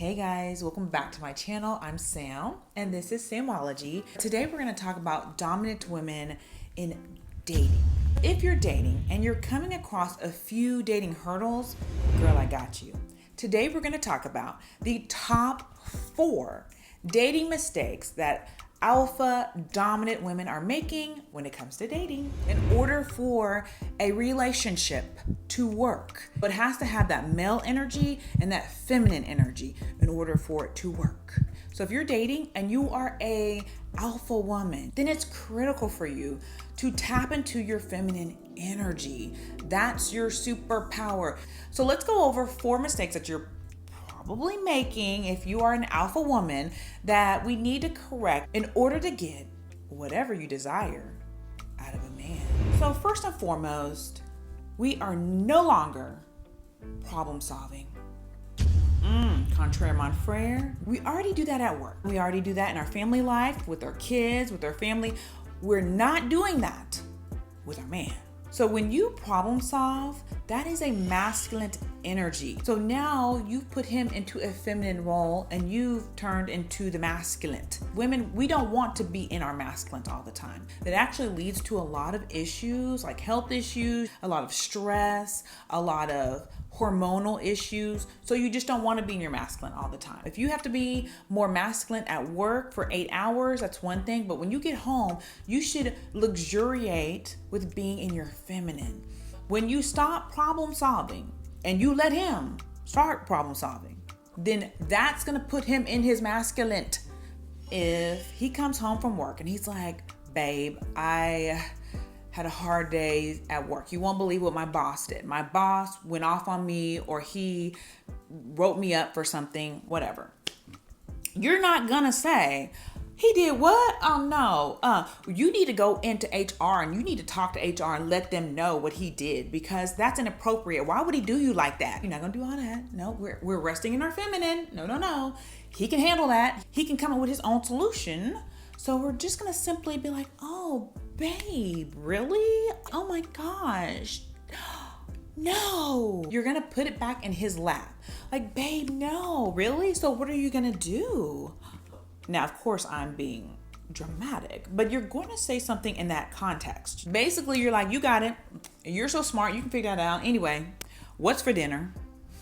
Hey guys, welcome back to my channel. I'm Sam and this is Samology. Today we're going to talk about dominant women in dating. If you're dating and you're coming across a few dating hurdles, girl, I got you. Today we're going to talk about the top 4 dating mistakes that alpha dominant women are making when it comes to dating. In order for a relationship to work, it has to have that male energy and that feminine energy in order for it to work. So if you're dating and you are a alpha woman, then it's critical for you to tap into your feminine energy. That's your superpower. So let's go over 4 mistakes that you're probably making if you are an alpha woman that we need to correct in order to get whatever you desire out of a man. So first and foremost, we are no longer problem solving. Contraire mon frere. We already do that at work. We already do that in our family life, with our kids, with our family. We're not doing that with our man. So when you problem solve, that is a masculine energy. So now you've put him into a feminine role and you've turned into the masculine. Women, we don't want to be in our masculine all the time. That actually leads to a lot of issues like health issues, a lot of stress, a lot of hormonal issues. So you just don't want to be in your masculine all the time. If you have to be more masculine at work for 8 hours, that's one thing. But when you get home, you should luxuriate with being in your feminine. When you stop problem solving and you let him start problem solving, then that's going to put him in his masculine. If he comes home from work and he's like, babe, I had a hard day at work. You won't believe what my boss did. My boss went off on me, or he wrote me up for something, whatever. You're not gonna say, he did what? Oh no. You need to go into HR and you need to talk to HR and let them know what he did, because that's inappropriate. Why would he do you like that? You're not gonna do all that. No, we're resting in our feminine. No. He can handle that. He can come up with his own solution. So we're just gonna simply be like, oh, babe, really? Oh my gosh. No. You're gonna put it back in his lap. Like, babe, no, really? So what are you gonna do? Now, of course, I'm being dramatic, but you're going to say something in that context. Basically, you're like, you got it. You're so smart. You can figure that out. Anyway, what's for dinner?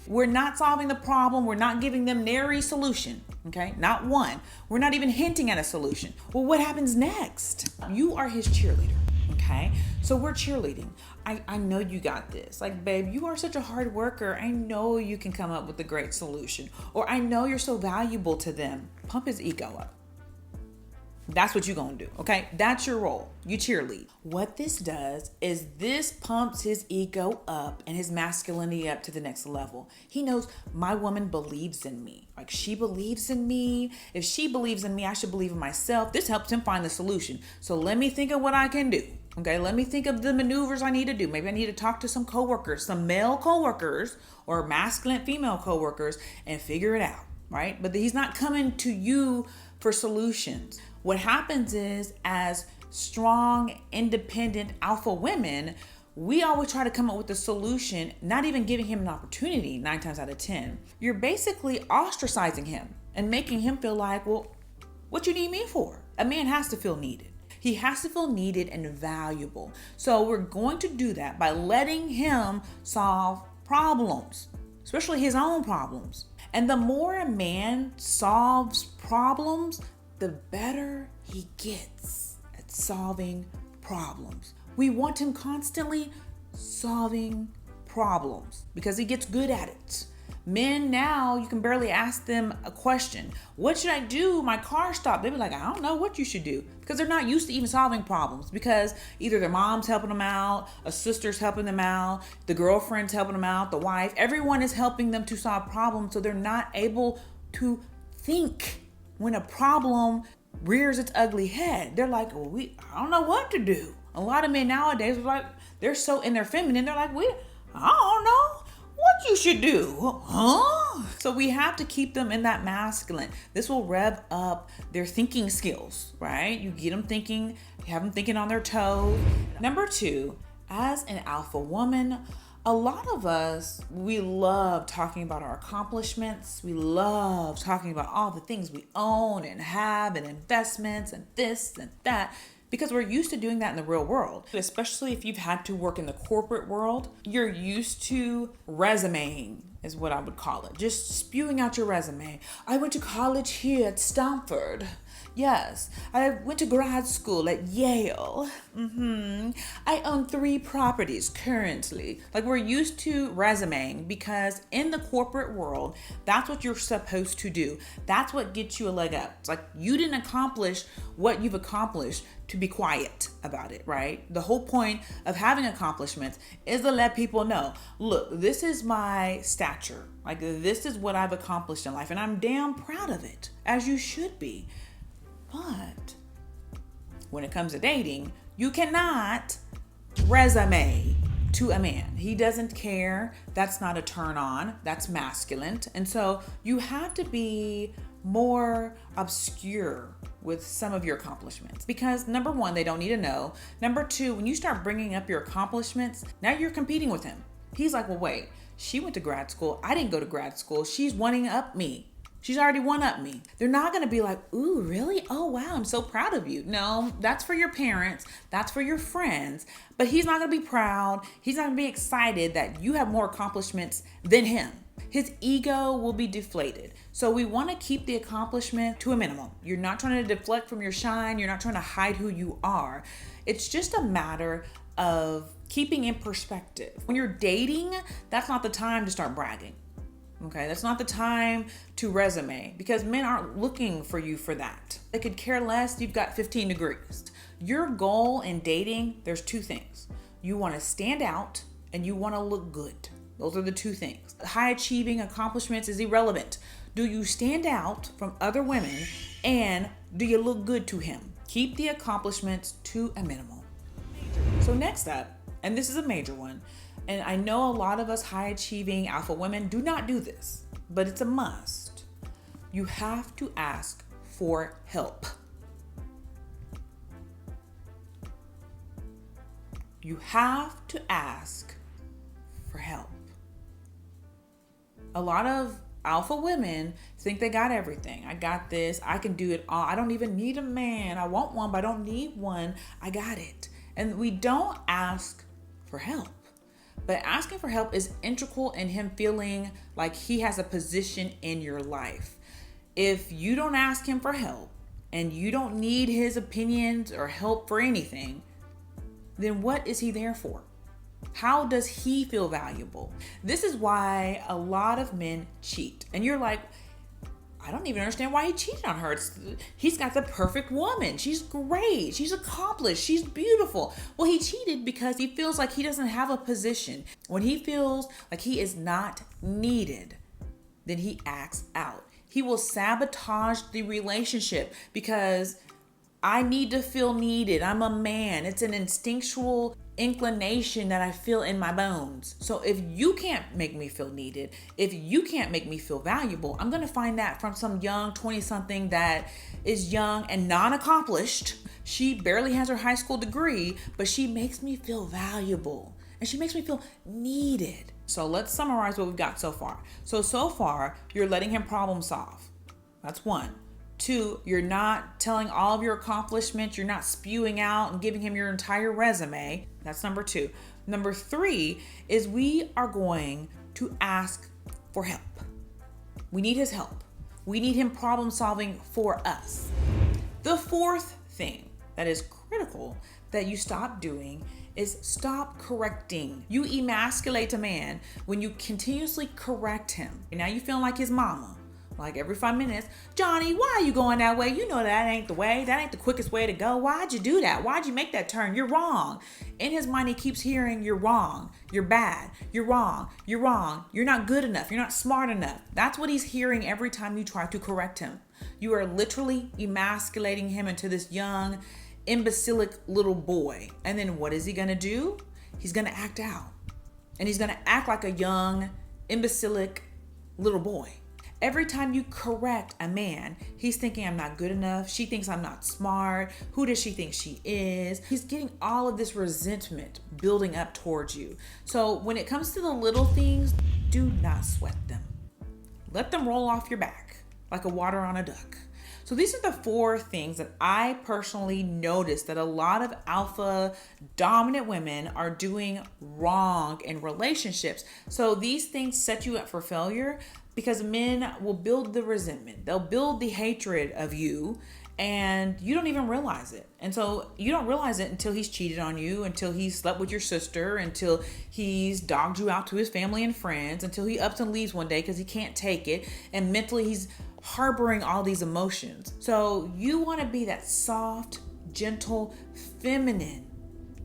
We're not solving the problem. We're not giving them nary solution. Okay, not one. We're not even hinting at a solution. Well, what happens next? You are his cheerleader. Okay, so we're cheerleading. I know you got this. Like, babe, you are such a hard worker. I know you can come up with a great solution. Or I know you're so valuable to them. Pump his ego up. That's what you're gonna do, okay? That's your role. You cheerlead. What this does is this pumps his ego up and his masculinity up to the next level. He knows my woman believes in me. Like, she believes in me. If she believes in me, I should believe in myself. This helps him find the solution. So let me think of what I can do. Okay, let me think of the maneuvers I need to do. Maybe I need to talk to some coworkers, some male coworkers or masculine female coworkers, and figure it out, right? But he's not coming to you for solutions. What happens is, as strong, independent alpha women, we always try to come up with a solution, not even giving him an opportunity 9 times out of 10. You're basically ostracizing him and making him feel like, well, what you need me for? A man has to feel needed. He has to feel needed and valuable. So we're going to do that by letting him solve problems, especially his own problems. And the more a man solves problems, the better he gets at solving problems. We want him constantly solving problems because he gets good at it. Men now, you can barely ask them a question. What should I do? My car stopped. They be like, I don't know what you should do, because they're not used to even solving problems, because either their mom's helping them out, a sister's helping them out, the girlfriend's helping them out, the wife. Everyone is helping them to solve problems, so they're not able to think when a problem rears its ugly head. They're like, well, I don't know what to do. A lot of men nowadays are like, they're so in their feminine. They're like, I don't know what you should do, huh? So we have to keep them in that masculine. This will rev up their thinking skills, right? You get them thinking, have them thinking on their toes. Number 2, as an alpha woman, A lot of us, we love talking about our accomplishments. We love talking about all the things we own and have and investments and this and that, because we're used to doing that in the real world. Especially if you've had to work in the corporate world, you're used to resumeing, is what I would call it. Just spewing out your resume. I went to college here at Stanford. Yes, I went to grad school at Yale. I own 3 properties currently. Like, we're used to resumeing because in the corporate world, that's what you're supposed to do. That's what gets you a leg up. It's like you didn't accomplish what you've accomplished to be quiet about it, right? The whole point of having accomplishments is to let people know, look, this is my stature. Like, this is what I've accomplished in life, and I'm damn proud of it, as you should be. But when it comes to dating, you cannot resume to a man. He doesn't care. That's not a turn on. That's masculine. And so you have to be more obscure with some of your accomplishments, because number one, they don't need to know. Number two, when you start bringing up your accomplishments, now you're competing with him. He's like, well, wait, she went to grad school. I didn't go to grad school. She's one up me. She's already one up me. They're not going to be like, ooh, really? Oh, wow, I'm so proud of you. No, that's for your parents. That's for your friends. But he's not going to be proud. He's not going to be excited that you have more accomplishments than him. His ego will be deflated. So we want to keep the accomplishment to a minimum. You're not trying to deflect from your shine. You're not trying to hide who you are. It's just a matter of keeping in perspective. When you're dating, that's not the time to start bragging. Okay, that's not the time to resume, because men aren't looking for you for that. They could care less. You've got 15 degrees. Your goal in dating, there's 2 things. You want to stand out and you want to look good. Those are the 2 things. High achieving accomplishments is irrelevant. Do you stand out from other women and do you look good to him? Keep the accomplishments to a minimum. So next up, and this is a major one, and I know a lot of us high achieving alpha women do not do this, but it's a must. You have to ask for help. You have to ask for help. A lot of alpha women think they got everything. I got this. I can do it all. I don't even need a man. I want one, but I don't need one. I got it. And we don't ask for help. But asking for help is integral in him feeling like he has a position in your life. If you don't ask him for help and you don't need his opinions or help for anything, then what is he there for? How does he feel valuable? This is why a lot of men cheat. And you're like, I don't even understand why he cheated on her. He's got the perfect woman. She's great. She's accomplished. She's beautiful. Well, he cheated because he feels like he doesn't have a position. When he feels like he is not needed, then he acts out. He will sabotage the relationship because I need to feel needed. I'm a man. It's an instinctual inclination that I feel in my bones. So if you can't make me feel needed, if you can't make me feel valuable, I'm going to find that from some young 20-something that is young and non-accomplished. She barely has her high school degree, but she makes me feel valuable and she makes me feel needed. So let's summarize what we've got so far. So far, you're letting him problem solve. That's 1. 2, you're not telling all of your accomplishments. You're not spewing out and giving him your entire resume. That's number 2. Number 3 is we are going to ask for help. We need his help. We need him problem solving for us. The 4th thing that is critical that you stop doing is stop correcting. You emasculate a man when you continuously correct him. And now you feel like his mama. Like every 5 minutes, Johnny, why are you going that way? You know that ain't the way. That ain't the quickest way to go. Why'd you do that? Why'd you make that turn? You're wrong. In his mind, he keeps hearing you're wrong. You're bad. You're wrong. You're wrong. You're not good enough. You're not smart enough. That's what he's hearing every time you try to correct him. You are literally emasculating him into this young, imbecilic little boy. And then what is he going to do? He's going to act out. And he's going to act like a young, imbecilic little boy. Every time you correct a man, he's thinking I'm not good enough. She thinks I'm not smart. Who does she think she is? He's getting all of this resentment building up towards you. So when it comes to the little things, do not sweat them. Let them roll off your back like a water on a duck. So these are the 4 things that I personally noticed that a lot of alpha dominant women are doing wrong in relationships. So these things set you up for failure because men will build the resentment. They'll build the hatred of you and you don't even realize it. And so you don't realize it until he's cheated on you, until he slept with your sister, until he's dogged you out to his family and friends, until he ups and leaves one day because he can't take it. And mentally he's harboring all these emotions. So you want to be that soft, gentle, feminine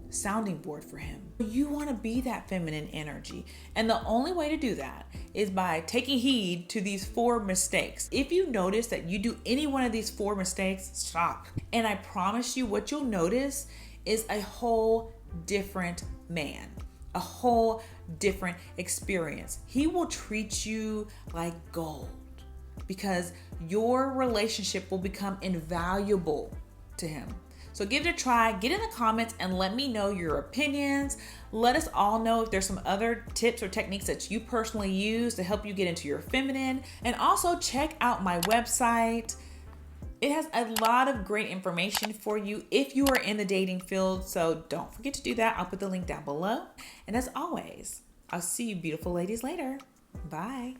sounding board for him. You want to be that feminine energy. And the only way to do that is by taking heed to these 4 mistakes. If you notice that you do any one of these 4 mistakes, stop. And I promise you what you'll notice is a whole different man, a whole different experience. He will treat you like gold because your relationship will become invaluable to him. So give it a try, get in the comments and let me know your opinions. Let us all know if there's some other tips or techniques that you personally use to help you get into your feminine. And also check out my website. It has a lot of great information for you if you are in the dating field. So don't forget to do that. I'll put the link down below. And as always, I'll see you beautiful ladies later. Bye.